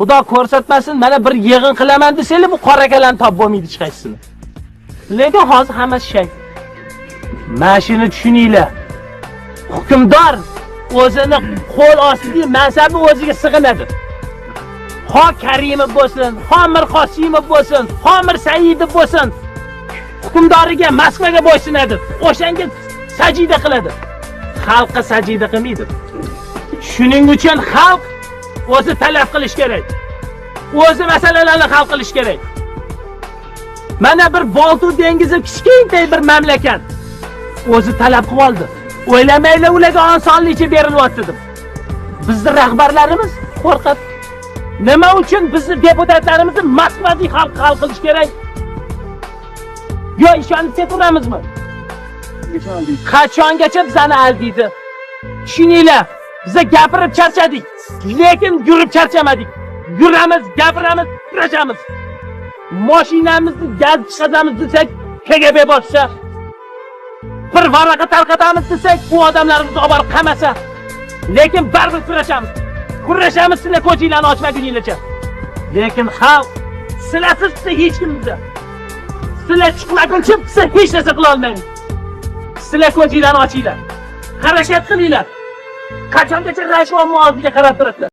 Xudo ko'rsatmasin, mana bir yig'in qilaman desanglar, bu qorakalarni topib bo'lmaydi hech qaysisini. Lekin hozir hammasi shay. Mana shuni tushuninglar. Hukmdor o'zini qo'l ostidagi mansabi o'ziga sig'inadi. Ho Karimov bo'lsin, ho Mirqosimov bo'lsin, ho Mirsaidov bo'lsin, hukmdoriga, Moskvaga bo'ysunadi. O'shanga sajida qiladi. Xalqqa sajida qilmaydi. Shuning uchun xalq o'zi talab qilish kerak. O'zi masalalarni hal qilish kerak. Mana bir Boltu dengizi kichkina bir mamlakat o'zi talab qilib oldi. O'ylamaylar ularga osonlikcha berilyapti deb. Bizning rahbarlarimiz qo'rqadi. Nima uchun bizni deputatlarimizni Moskvada hal qilish kerak? Yo ishonib ketaveramizmi? Qachongacha bizani aldiydi? Tushuninglar, biz gapirib charchadik, lekin yurib charchamadik. Yuramiz, gapiramiz, kurashamiz. Mashinamizni gaz chiqazamiz desak, KGB boshqa. Bir varaqa tarqatamiz desak, bu odamlarimizni olib borib qamasa. Lekin baribir kurashamiz. Kurashamiz sizlar ko'chinglarni ochmaguninglarcha. Lekin xalq sizlarsiz hech kim bizda. Sizlar chiqmaguncha biz hech narsa qila olmaymiz. Sizlar ko'chinglarni ochinglar. Harakat qilinglar. Qachongacha Rashomni oldiga qarab turibdi?